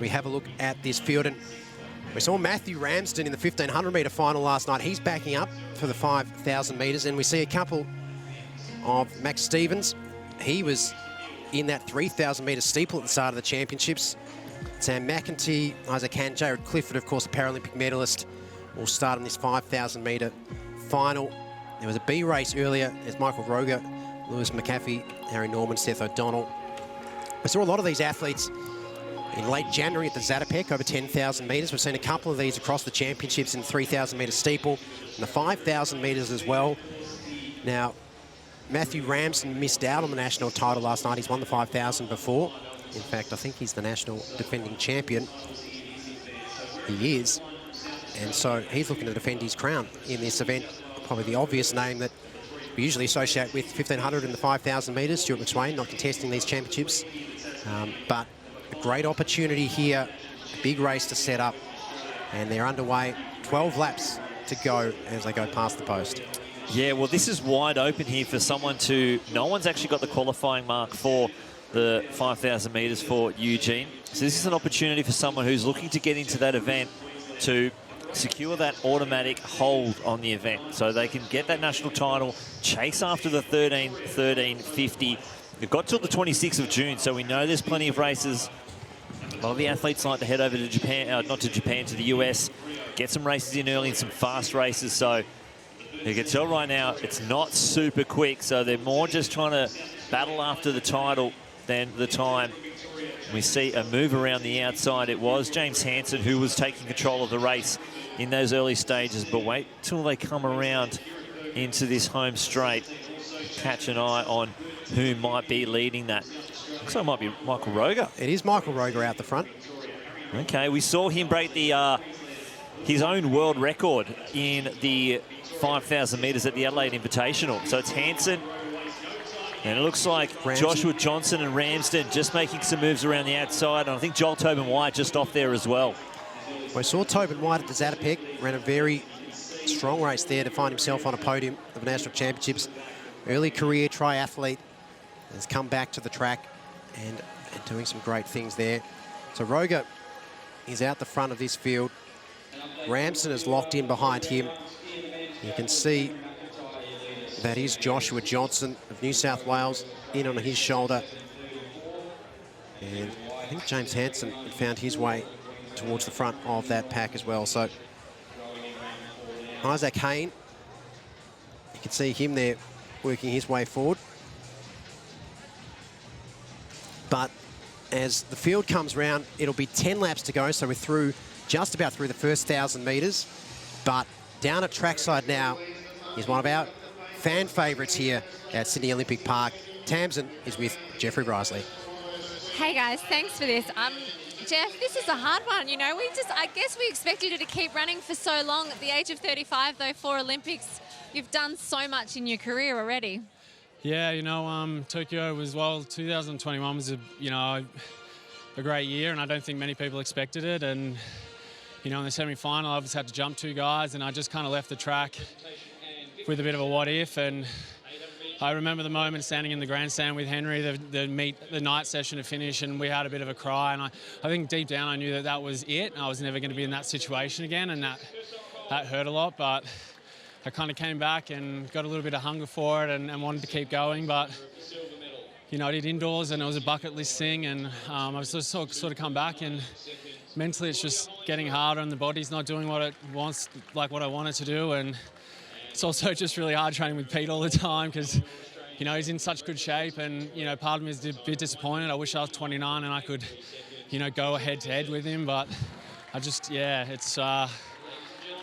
We have a look at this field, and we saw Matthew Ramsden in the 1500 metre final last night. He's backing up for the 5,000 metres, and we see a couple of Max Stevens. He was in that 3,000 metre steeple at the start of the championships. Sam McEntee, Isaac Hunt, Jared Clifford, of course, a Paralympic medalist, will start on this 5,000 metre final. There was a B race earlier. There's Michael Roger, Lewis McAfee, Harry Norman, Seth O'Donnell. We saw a lot of these athletes in late January at the Zatopek, over 10,000 metres. We've seen a couple of these across the championships in the 3,000 metre steeple and the 5,000 metres as well. Now, Matthew Ramsden missed out on the national title last night. He's won the 5,000 before. In fact, I think he's the national defending champion. He is. And so he's looking to defend his crown in this event. Probably the obvious name that we usually associate with 1,500 and the 5,000 metres. Stuart McSwain not contesting these championships. But a great opportunity here. A big race to set up. And they're underway. 12 laps to go as they go past the post. Yeah, well, this is wide open here for someone to... No one's actually got the qualifying mark for the 5,000 metres for Eugene. So this is an opportunity for someone who's looking to get into that event to secure that automatic hold on the event. So they can get that national title, chase after the 13:50. They've got till the 26th of June, so we know there's plenty of races. A lot of the athletes like to head over to Japan, not to Japan, to the US, get some races in early and some fast races. So you can tell right now it's not super quick, so they're more just trying to battle after the title than the time. We see a move around the outside. It was James Hansen who was taking control of the race in those early stages, but wait till they come around into this home straight. Catch an eye on who might be leading that. Looks like it might be Michael Roger. It is Michael Roger out the front. Okay, we saw him break the his own world record in the 5,000 metres at the Adelaide Invitational. So it's Hansen, and it looks like Ramsden. Joshua Johnson and Ramsden just making some moves around the outside. And I think Joel Tobin White just off there as well. We saw Tobin White at the Zatopek, ran a very strong race there to find himself on a podium of the National Championships. Early career triathlete, has come back to the track and doing some great things there. So Roger is out the front of this field. Ramsden is locked in behind him. You can see that is Joshua Johnson of New South Wales in on his shoulder. And I think James Hansen found his way towards the front of that pack as well. So Isaac Hayne, you can see him there working his way forward. But as the field comes round, it'll be 10 laps to go, so we're through, just about through the first 1,000 metres. But down at trackside now is one of our fan favourites here at Sydney Olympic Park. Tamsin is with Jeffrey Brisley. Hey guys, thanks for this. Jeff, this is a hard one. You know, I guess we expected you to keep running for so long. At the age of 35, though, for Olympics, you've done so much in your career already. Yeah, you know, Tokyo was, well, 2021 was a great year, and I don't think many people expected it. And, you know, in the semi-final, I just had to jump 2 guys, and I just kind of left the track with a bit of a what if. And I remember the moment standing in the grandstand with Henry, the night session to finish, and we had a bit of a cry. And I think deep down I knew that that was it. I was never going to be in that situation again, and that hurt a lot. But I kind of came back and got a little bit of hunger for it and wanted to keep going. But, you know, I did indoors, and it was a bucket list thing, and I was just sort of come back, and mentally it's just getting harder, and the body's not doing what it wants, like what I want it to do. And it's also just really hard training with Pete all the time because, you know, he's in such good shape, and, you know, part of me is a bit disappointed. I wish I was 29 and I could, you know, go head-to-head with him, but I just, yeah, it's,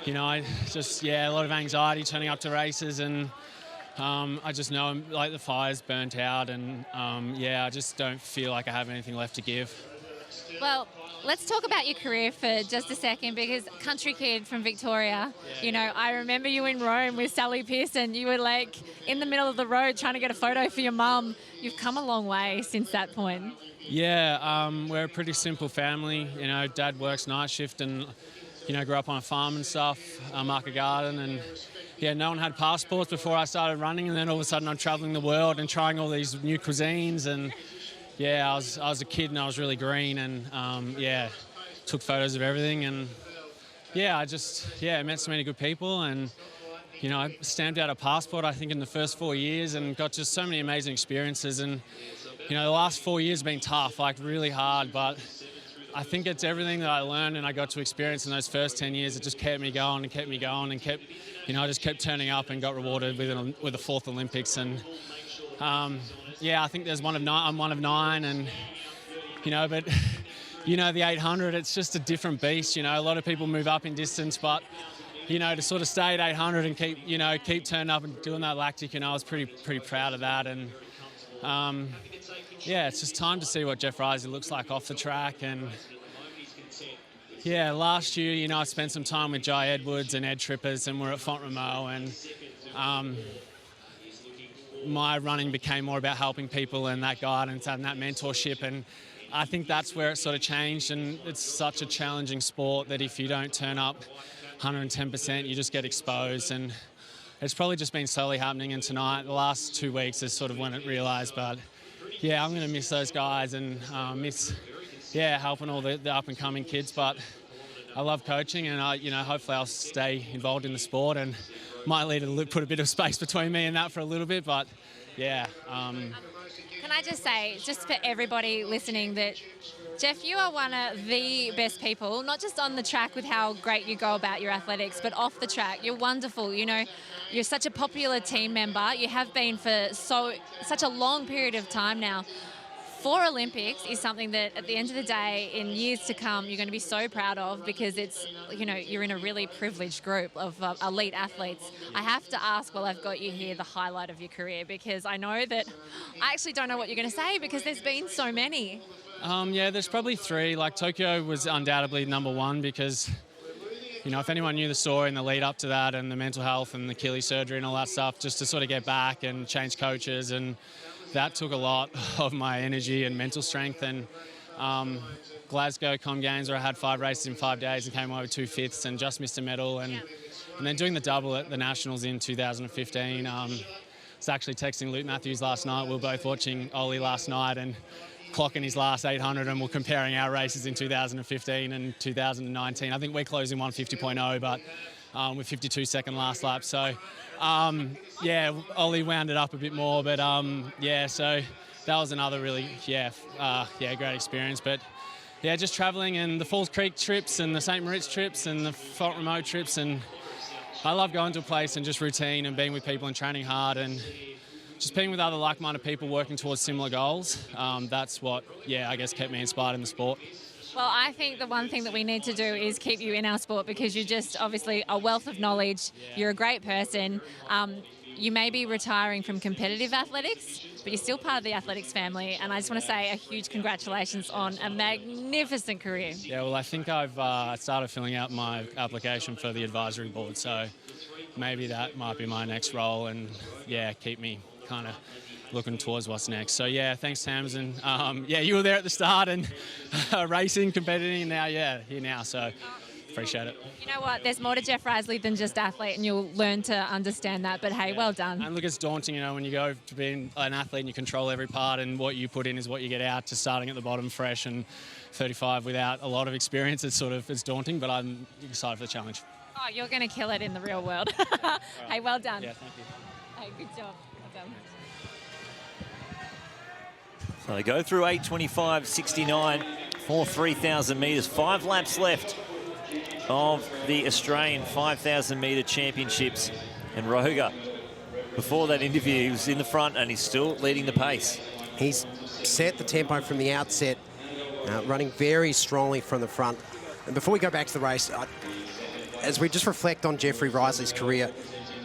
you know, a lot of anxiety turning up to races, and I just know, like, the fire's burnt out, and, yeah, I just don't feel like I have anything left to give. Well, let's talk about your career for just a second, because country kid from Victoria, you know, I remember you in Rome with Sally Pearson. You were like in the middle of the road trying to get a photo for your mum. You've come a long way since that point. Yeah, we're a pretty simple family. You know, Dad works night shift and, you know, grew up on a farm and stuff, market garden, and yeah, no one had passports before I started running, and then all of a sudden I'm traveling the world and trying all these new cuisines, and yeah, I was a kid and I was really green, and yeah, took photos of everything, and yeah, I met so many good people, and you know, I stamped out a passport, I think, in the first 4 years, and got just so many amazing experiences. And you know, the last 4 years have been tough, like really hard, but I think it's everything that I learned and I got to experience in those first 10 years. It just kept me going and kept me going, and kept, you know, I just kept turning up and got rewarded with a fourth Olympics. And yeah, I think I'm one of nine, and you know, but you know, the 800, it's just a different beast. You know, a lot of people move up in distance, but you know, to sort of stay at 800 and keep turning up and doing that lactic, you know, I was pretty proud of that. And yeah, it's just time to see what Jeff Risley looks like off the track. And yeah, last year, you know, I spent some time with Jai Edwards and Ed Trippers, and we're at Font-Romeu, and my running became more about helping people and that guidance and that mentorship. And I think that's where it sort of changed. And it's such a challenging sport that if you don't turn up 110%, you just get exposed. And it's probably just been slowly happening. And tonight, the last 2 weeks is sort of when it realised. But yeah, I'm going to miss those guys and miss, yeah, helping all the up-and-coming kids. But I love coaching, and you know, hopefully I'll stay involved in the sport, and might need to put a bit of space between me and that for a little bit. But yeah. Can I just say, just for everybody listening, that Jeff, you are one of the best people, not just on the track with how great you go about your athletics, but off the track. You're wonderful. You know, you're such a popular team member. You have been for such a long period of time now. 4 Olympics is something that at the end of the day, in years to come, you're going to be so proud of, because it's, you know, you're in a really privileged group of elite athletes. I have to ask, while I've got you here, the highlight of your career, because I know that I actually don't know what you're going to say, because there's been so many. Yeah, there's probably 3. Like, Tokyo was undoubtedly number 1, because, you know, if anyone knew the story and the lead up to that, and the mental health and the Achilles surgery and all that stuff, just to sort of get back and change coaches, and that took a lot of my energy and mental strength. And Glasgow Com Games, where I had 5 races in 5 days and came away with 2 fifths and just missed a medal. And then doing the double at the Nationals in 2015. I was actually texting Luke Matthews last night. We were both watching Ollie last night and clocking his last 800, and we're comparing our races in 2015 and 2019. I think we're closing 150.0, but with 52-second last lap. So, yeah, Ollie wound it up a bit more, but yeah, so that was another really, great experience. But yeah, just travelling, and the Falls Creek trips and the St. Moritz trips and the Font-Romeu trips, and I love going to a place and just routine and being with people and training hard and just being with other like-minded people working towards similar goals. That's what, I guess kept me inspired in the sport. Well, I think the one thing that we need to do is keep you in our sport, because you're just obviously a wealth of knowledge. You're a great person. You may be retiring from competitive athletics, but you're still part of the athletics family. And I just want to say a huge congratulations on a magnificent career. Yeah, well, I think I've started filling out my application for the advisory board. So maybe that might be my next role, and keep me kind of looking towards what's next. So yeah, thanks, Tams. And you were there at the start and racing, competing, and now here now. So appreciate it. You know what? There's more to Jeff Risley than just athlete, and you'll learn to understand that. But hey, well done. And look, it's daunting, you know, when you go to being an athlete and you control every part, and what you put in is what you get out, to starting at the bottom fresh and 35 without a lot of experience. It's daunting, but I'm excited for the challenge. Oh, you're going to kill it in the real world. Hey, well done. Yeah, thank you. Hey, good job. Well done. So they go through 8:25.69 for 3,000 metres. 5 laps left of the Australian 5,000 metre championships. And Roger, before that interview, he was in the front and he's still leading the pace. He's set the tempo from the outset, running very strongly from the front. And before we go back to the race, as we just reflect on Jeffrey Risley's career,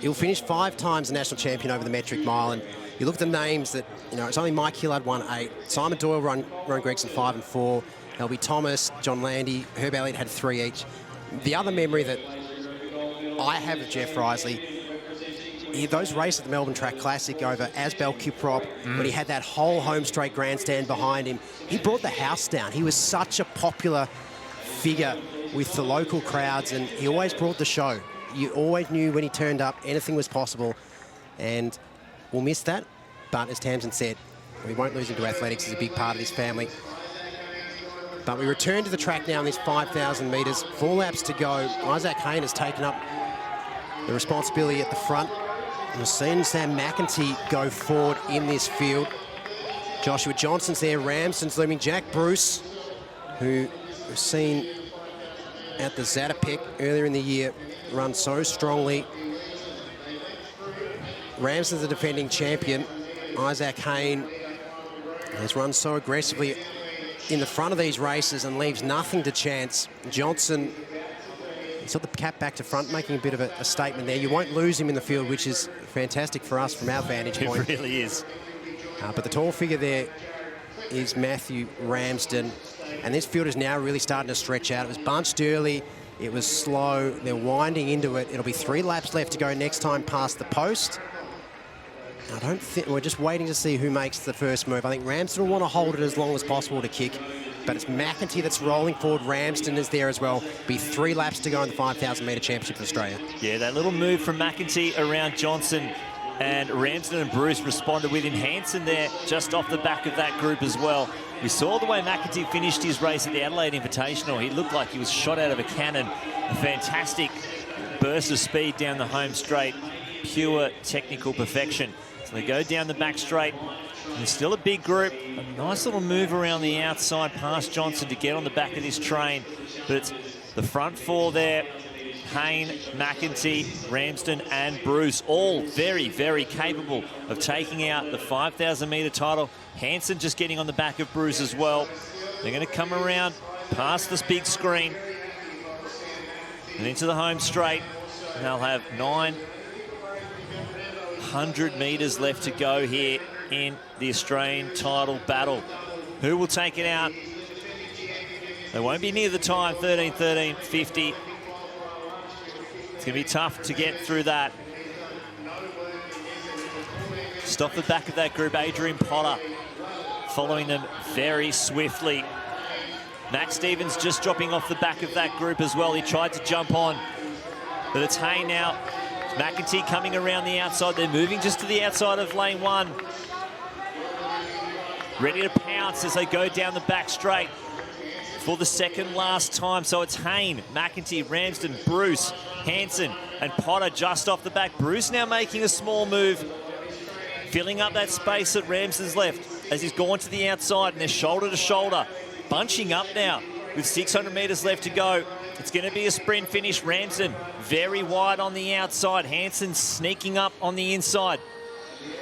he'll finish 5 times the national champion over the metric mile. And you look at the names that, you know, it's only Mike Hillard won 8, Simon Doyle run Gregson 5 and 4, Elby Thomas, John Landy, Herb Elliott had 3 each. The other memory that I have of Jeff Risley, those races at the Melbourne Track Classic over Asbel Kiprop, when he had that whole home straight grandstand behind him, he brought the house down. He was such a popular figure with the local crowds, and he always brought the show. You always knew when he turned up, anything was possible, and we'll miss that. But as Tamsin said, We won't lose him to athletics. He's a big part of this family. But we return to the track now in this 5,000 metres. 4 laps to go. Isaac Hayne has taken up the responsibility at the front. And we've seen Sam McEntee go forward in this field. Joshua Johnson's there, Ramsden's looming. Jack Bruce, who we've seen at the Zatopek earlier in the year, run so strongly. Ramsden's the defending champion. Isaac Hayne has run so aggressively in the front of these races and leaves nothing to chance. Johnson, he's got the cap back to front, making a bit of a statement there. You won't lose him in the field, which is fantastic for us from our vantage point. It really is. But the tall figure there is Matthew Ramsden. And this field is now really starting to stretch out. It was bunched early. It was slow. They're winding into it. It'll be 3 laps left to go next time past the post. I don't think... We're just waiting to see who makes the first move. I think Ramsden will want to hold it as long as possible to kick. But it's McEntee that's rolling forward. Ramsden is there as well. Be 3 laps to go in the 5,000 metre championship for Australia. Yeah, that little move from McEntee around Johnson, and Ramsden and Bruce responded with him. Hansen there just off the back of that group as well. We saw the way McEntee finished his race at the Adelaide Invitational. He looked like he was shot out of a cannon. A fantastic burst of speed down the home straight. Pure technical perfection. So they go down the back straight. There's still a big group. A nice little move around the outside past Johnson to get on the back of this train. But it's the front 4 there. Hayne, McEntee, Ramsden and Bruce, all very, very capable of taking out the 5,000 metre title. Hansen just getting on the back of Bruce as well. They're going to come around past this big screen and into the home straight. And they'll have 900 metres left to go here in the Australian title battle. Who will take it out? They won't be near the time, 13:13:50. It's going to be tough to get through that. Just off the back of that group, Adrian Potter following them very swiftly. Max Stevens just dropping off the back of that group as well. He tried to jump on, but it's Hayne now. McEntee coming around the outside. They're moving just to the outside of lane 1. Ready to pounce as they go down the back straight for the second last time. So it's Hayne, McEntee, Ramsden, Bruce, Hansen and Potter just off the back. Bruce now making a small move, filling up that space at Ramsden's left as he's gone to the outside, and they're shoulder to shoulder, bunching up now with 600 metres left to go. It's going to be a sprint finish. Ramsden very wide on the outside. Hansen sneaking up on the inside.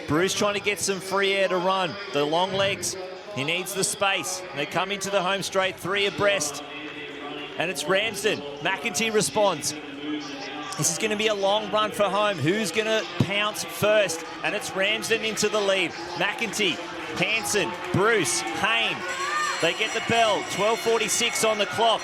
Bruce trying to get some free air to run. The long legs, he needs the space. They come into the home straight, 3 abreast. And it's Ramsden. McEntee responds. This is going to be a long run for home. Who's going to pounce first? And it's Ramsden into the lead. McEntee, Hansen, Bruce, Hayne. They get the bell. 12:46 on the clock.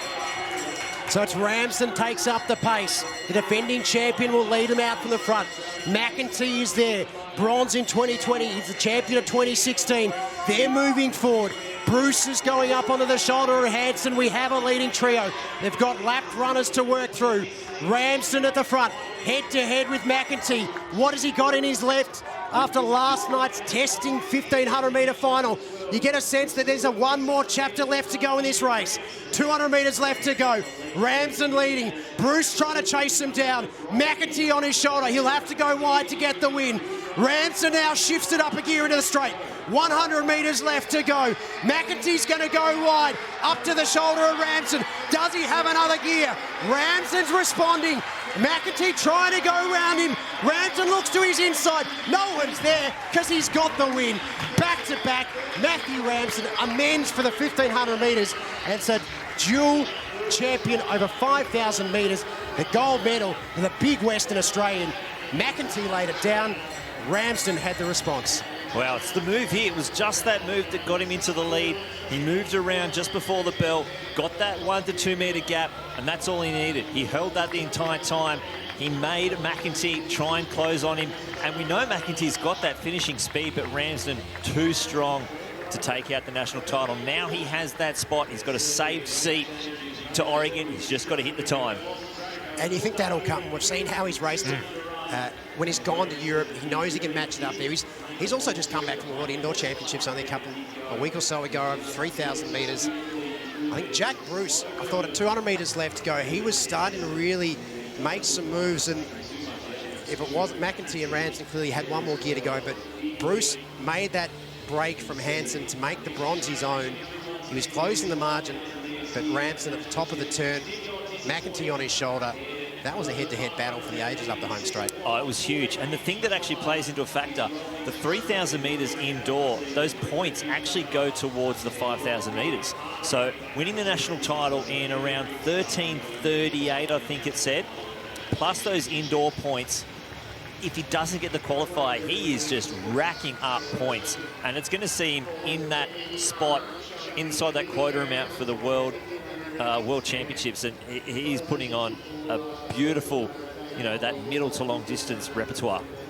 So it's Ramsden takes up the pace. The defending champion will lead him out from the front. McEntee is there. Bronze in 2020. He's the champion of 2016. They're moving forward. Bruce is going up onto the shoulder of Hansen. We have a leading trio. They've got lapped runners to work through. Ramsden at the front, head-to-head with McEntee. What has he got in his left after last night's testing 1,500 metre final? You get a sense that there's one more chapter left to go in this race. 200 metres left to go. Ramsden leading. Bruce trying to chase him down. McEntee on his shoulder. He'll have to go wide to get the win. Ramsden now shifts it up a gear into the straight. 100 metres left to go. McEntee's going to go wide, up to the shoulder of Ramsden. Does he have another gear? Ramsden's responding. McEntee trying to go round him. Ramsden looks to his inside. No one's there because he's got the win. Back to back, Matthew Ramsden amends for the 1,500 metres. And it's a dual champion over 5,000 metres. The gold medal for the big Western Australian. McEntee laid it down. Ramsden had the response. Well, it's the move here. It was just that move that got him into the lead. He moved around just before the bell, got that 1 to 2 metre gap, and that's all he needed. He held that the entire time. He made McEntee try and close on him, and we know McEntee's got that finishing speed, but Ramsden too strong to take out the national title. Now he has that spot. He's got a saved seat to Oregon. He's just got to hit the time. And you think that'll come. We've seen how he's raced when he's gone to Europe. He knows he can match it up there. He's also just come back from the World Indoor Championships only a week or so ago, over 3,000 metres. I think Jack Bruce, I thought at 200 metres left to go, he was starting to really make some moves, and if it wasn't, McEntee and Ramsden clearly had one more gear to go, but Bruce made that break from Hansen to make the bronze his own. He was closing the margin, but Ramsden at the top of the turn, McEntee on his shoulder. That was a head-to-head battle for the ages up the home straight. Oh, it was huge. And the thing that actually plays into a factor, the 3,000 metres indoor, those points actually go towards the 5,000 metres. So winning the national title in around 13:38, I think it said, plus those indoor points, if he doesn't get the qualifier, he is just racking up points. And it's going to see him in that spot inside that quota amount for the World Championships, and he's putting on a beautiful, you know, that middle to long distance repertoire.